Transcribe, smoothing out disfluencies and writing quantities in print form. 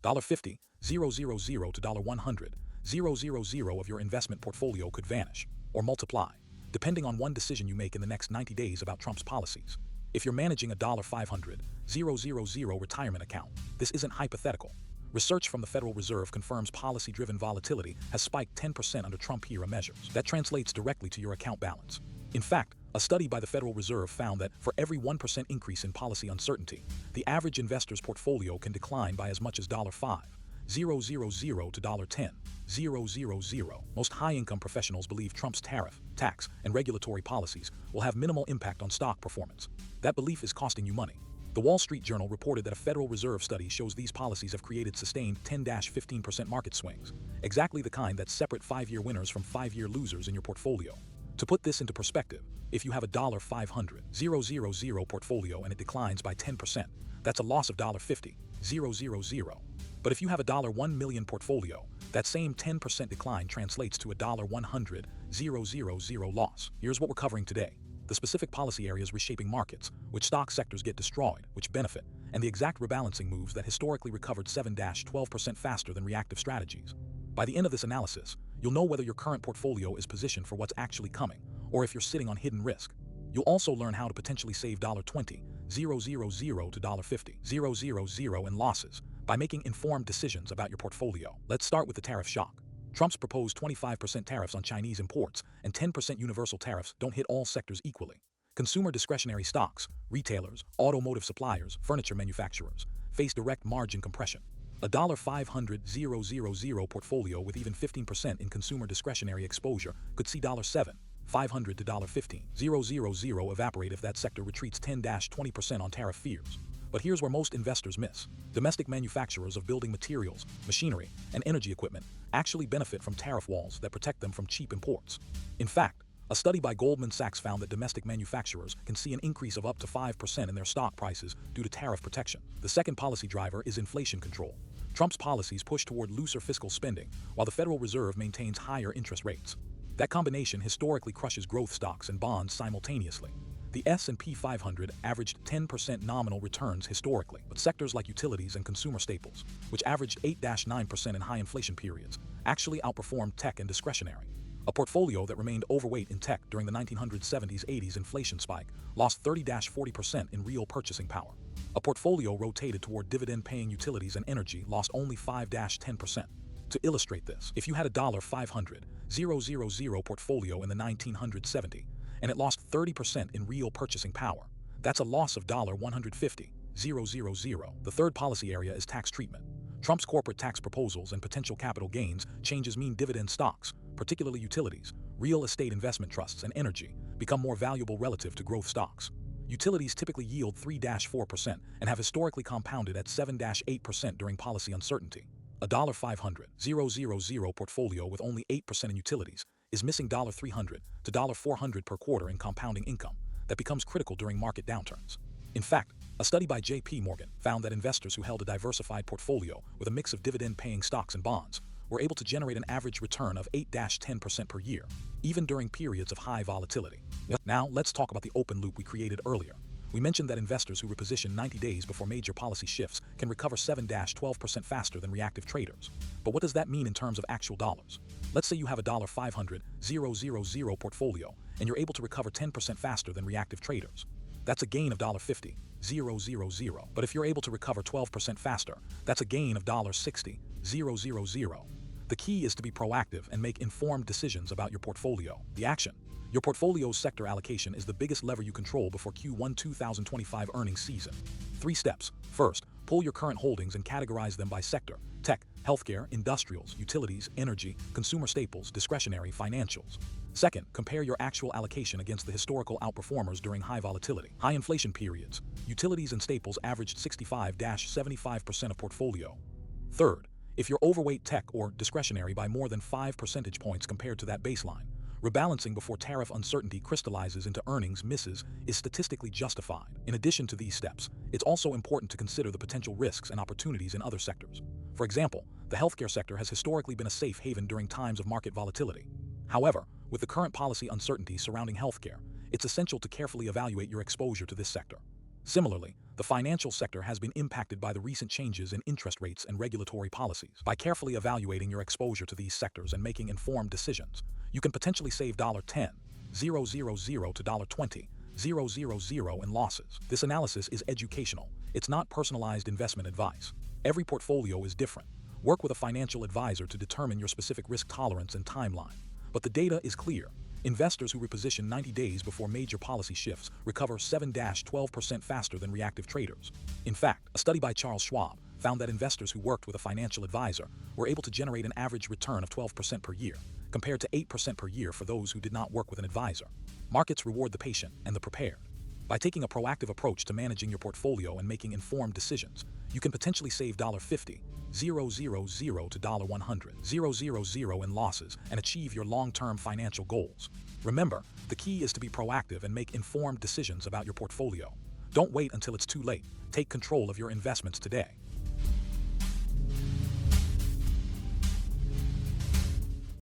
$50, 000 to $100, 000 of your investment portfolio could vanish or multiply, depending on one decision you make in the next 90 days about Trump's policies. If you're managing a $500, 000 retirement account, this isn't hypothetical. Research from the Federal Reserve confirms policy-driven volatility has spiked 10% under Trump-era measures. That translates directly to your account balance. In fact, a study by the Federal Reserve found that for every 1% increase in policy uncertainty, the average investor's portfolio can decline by as much as $5, 000 to $10, 000. Most high-income professionals believe Trump's tariff, tax, and regulatory policies will have minimal impact on stock performance. That belief is costing you money. The Wall Street Journal reported that a Federal Reserve study shows these policies have created sustained 10-15% market swings, exactly the kind that separate 5-year winners from 5-year losers in your portfolio. To put this into perspective, if you have a $500, 000 portfolio and it declines by 10%, that's a loss of $50, 000. But if you have a $1 million portfolio, that same 10% decline translates to a $100, 000 loss. Here's what we're covering today: the specific policy areas reshaping markets, which stock sectors get destroyed, which benefit, and the exact rebalancing moves that historically recovered 7-12% faster than reactive strategies. By the end of this analysis, you'll know whether your current portfolio is positioned for what's actually coming, or if you're sitting on hidden risk. You'll also learn how to potentially save $20, 000 to $50, 000 in losses by making informed decisions about your portfolio. Let's start with the tariff shock. Trump's proposed 25% tariffs on Chinese imports and 10% universal tariffs don't hit all sectors equally. Consumer discretionary stocks, retailers, automotive suppliers, furniture manufacturers face direct margin compression. A $500, 000 portfolio with even 15% in consumer discretionary exposure could see $7, 500 to $15, 000 evaporate if that sector retreats 10-20% on tariff fears. But here's where most investors miss. Domestic manufacturers of building materials, machinery, and energy equipment actually benefit from tariff walls that protect them from cheap imports. In fact, a study by Goldman Sachs found that domestic manufacturers can see an increase of up to 5% in their stock prices due to tariff protection. The second policy driver is inflation control. Trump's policies push toward looser fiscal spending, while the Federal Reserve maintains higher interest rates. That combination historically crushes growth stocks and bonds simultaneously. The S&P 500 averaged 10% nominal returns historically, but sectors like utilities and consumer staples, which averaged 8-9% in high inflation periods, actually outperformed tech and discretionary. A portfolio that remained overweight in tech during the 1970s-80s inflation spike lost 30-40% in real purchasing power. A portfolio rotated toward dividend-paying utilities and energy lost only 5-10%. To illustrate this, if you had a $500, 000 portfolio in the 1970s, and it lost 30% in real purchasing power, that's a loss of $150, 000. The third policy area is tax treatment. Trump's corporate tax proposals and potential capital gains changes mean dividend stocks, particularly utilities, real estate investment trusts, and energy, become more valuable relative to growth stocks. Utilities typically yield 3-4% and have historically compounded at 7-8% during policy uncertainty. A $500, 000 portfolio with only 8% in utilities is missing $300 to $400 per quarter in compounding income that becomes critical during market downturns. In fact, a study by J.P. Morgan found that investors who held a diversified portfolio with a mix of dividend-paying stocks and bonds were able to generate an average return of 8-10% per year, even during periods of high volatility. Now, let's talk about the open loop we created earlier. We mentioned that investors who reposition 90 days before major policy shifts can recover 7-12% faster than reactive traders. But what does that mean in terms of actual dollars? Let's say you have a $500, 000 portfolio, and you're able to recover 10% faster than reactive traders. That's a gain of $50, 000. But if you're able to recover 12% faster, that's a gain of $60, 000. The key is to be proactive and make informed decisions about your portfolio. The action. Your portfolio's sector allocation is the biggest lever you control before Q1 2025 earnings season. 3 steps. First, pull your current holdings and categorize them by sector: tech, healthcare, industrials, utilities, energy, consumer staples, discretionary, financials. Second, compare your actual allocation against the historical outperformers during high volatility. High inflation periods, utilities and staples averaged 65-75% of portfolio. Third, if you're overweight tech or discretionary by more than 5 percentage points compared to that baseline, rebalancing before tariff uncertainty crystallizes into earnings misses is statistically justified. In addition to these steps, it's also important to consider the potential risks and opportunities in other sectors. For example, the healthcare sector has historically been a safe haven during times of market volatility. However, with the current policy uncertainty surrounding healthcare, it's essential to carefully evaluate your exposure to this sector. Similarly, The financial sector has been impacted by the recent changes in interest rates and regulatory policies. By carefully evaluating your exposure to these sectors and making informed decisions, you can potentially save $10,000 to $20,000 in losses. This analysis is educational. It's not personalized investment advice. Every portfolio is different. Work with a financial advisor to determine your specific risk tolerance and timeline. But the data is clear. Investors who reposition 90 days before major policy shifts recover 7-12% faster than reactive traders. In fact, a study by Charles Schwab found that investors who worked with a financial advisor were able to generate an average return of 12% per year, compared to 8% per year for those who did not work with an advisor. Markets reward the patient and the prepared. By taking a proactive approach to managing your portfolio and making informed decisions, you can potentially save $50,000 to $100,000 in losses and achieve your long-term financial goals. Remember, the key is to be proactive and make informed decisions about your portfolio. Don't wait until it's too late. Take control of your investments today.